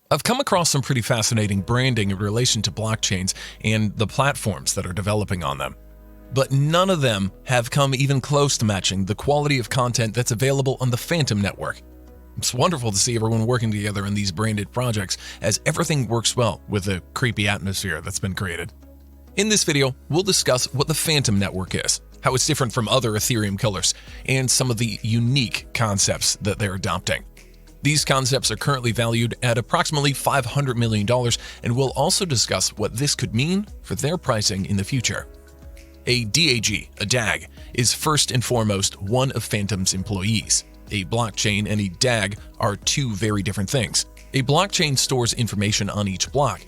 I've come across some pretty fascinating branding in relation to blockchains and the platforms that are developing on them. But none of them have come even close to matching the quality of content that's available on the Fantom network. It's wonderful to see everyone working together in these branded projects, as everything works well with the creepy atmosphere that's been created. In this video, we'll discuss what the Fantom network is, how it's different from other Ethereum killers, and some of the unique concepts that they're adopting. These concepts are currently valued at approximately $500 million, and we'll also discuss what this could mean for their pricing in the future. A DAG, a DAG, is first and foremost one of Fantom's employees. A blockchain and a DAG are two very different things. A blockchain stores information on each block,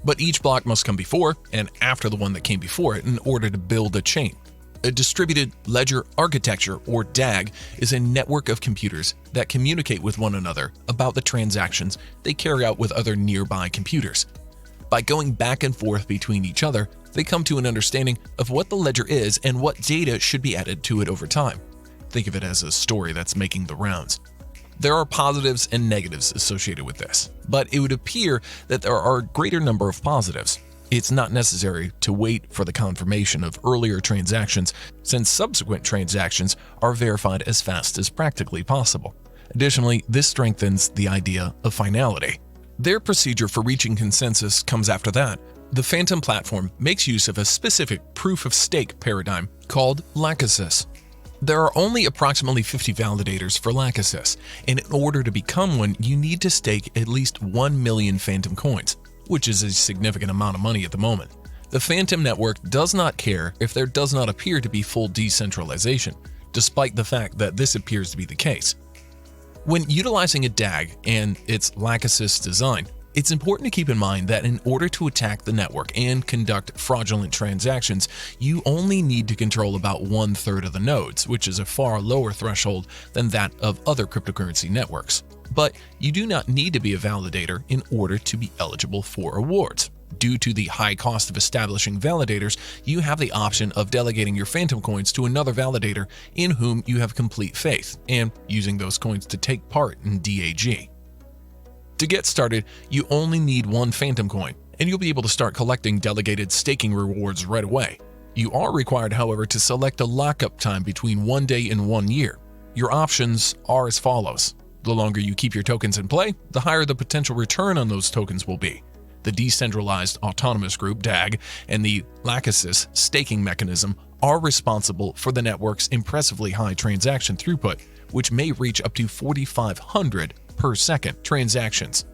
but each block must come before and after the one that came before it in order to build a chain. A distributed ledger architecture, or DAG, is a network of computers that communicate with one another about the transactions they carry out with other nearby computers. By going back and forth between each other, they come to an understanding of what the ledger is and what data should be added to it over time. Think of it as a story that's making the rounds. There are positives and negatives associated with this, but it would appear that there are a greater number of positives. It's not necessary to wait for the confirmation of earlier transactions, since subsequent transactions are verified as fast as practically possible. Additionally, this strengthens the idea of finality. Their procedure for reaching consensus comes after that. The Fantom platform makes use of a specific proof-of-stake paradigm called Lachesis. There are only approximately 50 validators for Lachesis, and in order to become one, you need to stake at least 1 million Fantom coins, which is a significant amount of money at the moment. The Fantom network does not care if there does not appear to be full decentralization, despite the fact that this appears to be the case. When utilizing a DAG and its Lachesis design, it's important to keep in mind that in order to attack the network and conduct fraudulent transactions, you only need to control about 1/3 of the nodes, which is a far lower threshold than that of other cryptocurrency networks. But you do not need to be a validator in order to be eligible for rewards. Due to the high cost of establishing validators, you have the option of delegating your Fantom coins to another validator in whom you have complete faith, and using those coins to take part in DAG. To get started, you only need one Fantom coin, and you'll be able to start collecting delegated staking rewards right away. You are required, however, to select a lockup time between 1 day and 1 year. Your options are as follows. The longer you keep your tokens in play, the higher the potential return on those tokens will be. The Decentralized Autonomous Group, DAG, and the Lachesis staking mechanism are responsible for the network's impressively high transaction throughput, which may reach up to 4,500 per second transactions.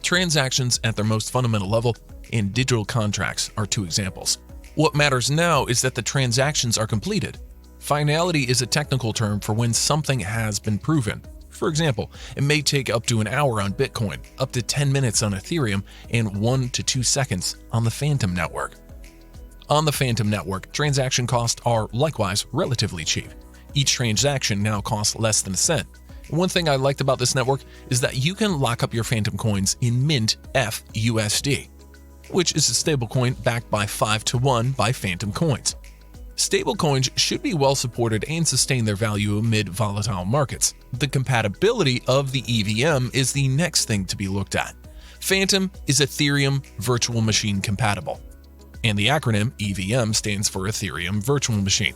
Transactions at their most fundamental level and digital contracts are two examples. What matters now is that the transactions are completed. Finality is a technical term for when something has been proven. For example, it may take up to an hour on Bitcoin, up to 10 minutes on Ethereum, and 1 to 2 seconds on the Fantom network. On the Fantom network, transaction costs are likewise relatively cheap. Each transaction now costs less than a cent. One thing I liked about this network is that you can lock up your Fantom coins in Mint FUSD, which is a stablecoin backed by 5-to-1 by Fantom coins. Stablecoins should be well supported and sustain their value amid volatile markets. The compatibility of the EVM is the next thing to be looked at. Fantom is Ethereum Virtual Machine compatible, and the acronym EVM stands for Ethereum Virtual Machine.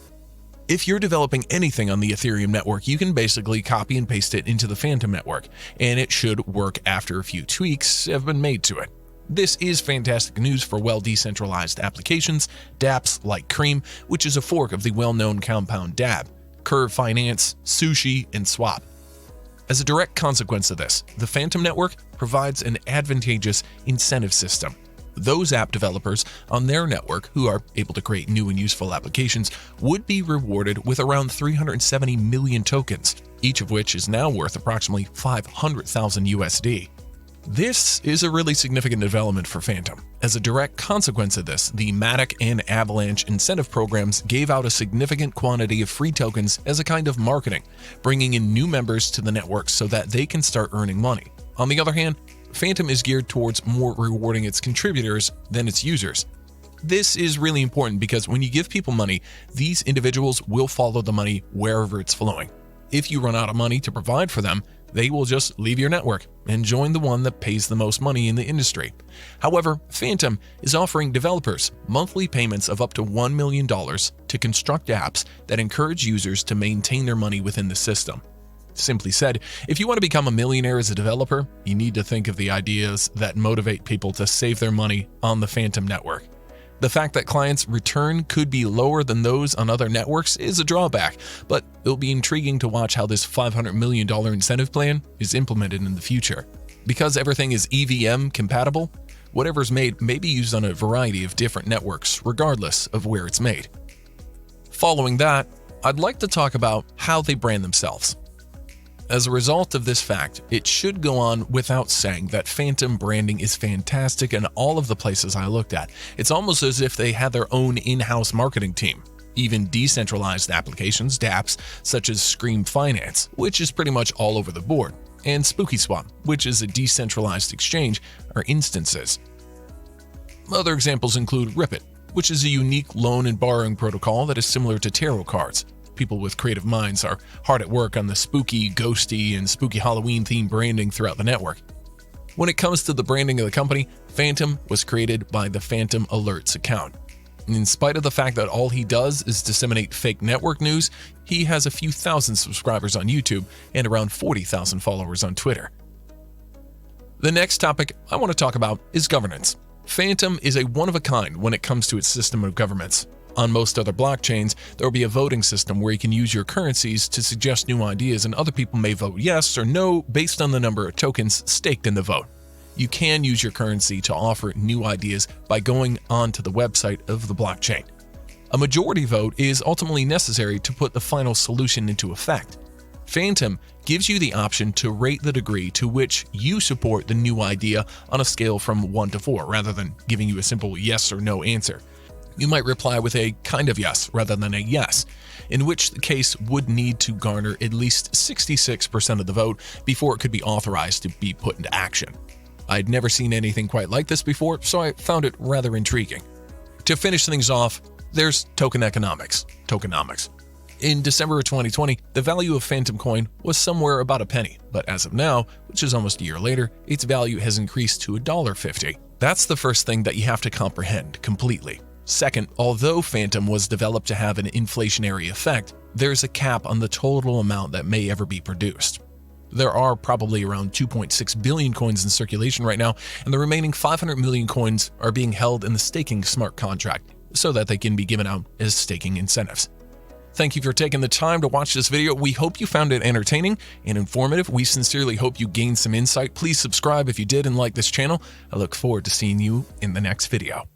If you're developing anything on the Ethereum network, you can basically copy and paste it into the Fantom network, and it should work after a few tweaks have been made to it. This is fantastic news for well-decentralized applications, dApps like Cream, which is a fork of the well-known Compound dApp, Curve Finance, Sushi, and Swap. As a direct consequence of this, the Fantom network provides an advantageous incentive system. Those app developers on their network who are able to create new and useful applications would be rewarded with around 370 million tokens, each of which is now worth approximately 500,000 USD. This is a really significant development for Fantom. As a direct consequence of this, the Matic and Avalanche incentive programs gave out a significant quantity of free tokens as a kind of marketing, bringing in new members to the network so that they can start earning money. On the other hand, Fantom is geared towards more rewarding its contributors than its users. This is really important because when you give people money, these individuals will follow the money wherever it's flowing. If you run out of money to provide for them, they will just leave your network and join the one that pays the most money in the industry. However, Phantom is offering developers monthly payments of up to $1 million to construct apps that encourage users to maintain their money within the system. Simply said, if you want to become a millionaire as a developer, you need to think of the ideas that motivate people to save their money on the Phantom network. The fact that clients' return could be lower than those on other networks is a drawback, but it'll be intriguing to watch how this $500 million incentive plan is implemented in the future. Because everything is EVM compatible, whatever's made may be used on a variety of different networks, regardless of where it's made. Following that, I'd like to talk about how they brand themselves. As a result of this fact, it should go on without saying that Phantom branding is fantastic in all of the places I looked at. It's almost as if they had their own in-house marketing team. Even decentralized applications, dApps, such as Scream Finance, which is pretty much all over the board, and SpookySwap, which is a decentralized exchange, are instances. Other examples include Ripit, which is a unique loan and borrowing protocol that is similar to tarot cards. People with creative minds are hard at work on the spooky, ghosty, and spooky Halloween-themed branding throughout the network. When it comes to the branding of the company, Phantom was created by the Phantom Alerts account. In spite of the fact that all he does is disseminate fake network news, he has a few thousand subscribers on YouTube and around 40,000 followers on Twitter. The next topic I want to talk about is governance. Phantom is a one-of-a-kind when it comes to its system of governance. On most other blockchains, there will be a voting system where you can use your currencies to suggest new ideas, and other people may vote yes or no based on the number of tokens staked in the vote. You can use your currency to offer new ideas by going onto the website of the blockchain. A majority vote is ultimately necessary to put the final solution into effect. Phantom gives you the option to rate the degree to which you support the new idea on a scale from 1 to 4, rather than giving you a simple yes or no answer. You might reply with a kind of yes rather than a yes, in which the case would need to garner at least 66% of the vote before it could be authorized to be put into action. I'd never seen anything quite like this before, so I found it rather intriguing. To finish things off, there's tokenomics. In December of 2020, the value of Phantom Coin was somewhere about a penny, but as of now, which is almost a year later, its value has increased to $1.50. That's the first thing that you have to comprehend completely. Second, although Phantom was developed to have an inflationary effect, there's a cap on the total amount that may ever be produced. There are probably around 2.6 billion coins in circulation right now, and the remaining 500 million coins are being held in the staking smart contract so that they can be given out as staking incentives. Thank you for taking the time to watch this video. We hope you found it entertaining and informative. We sincerely hope you gained some insight. Please subscribe if you did and like this channel. I look forward to seeing you in the next video.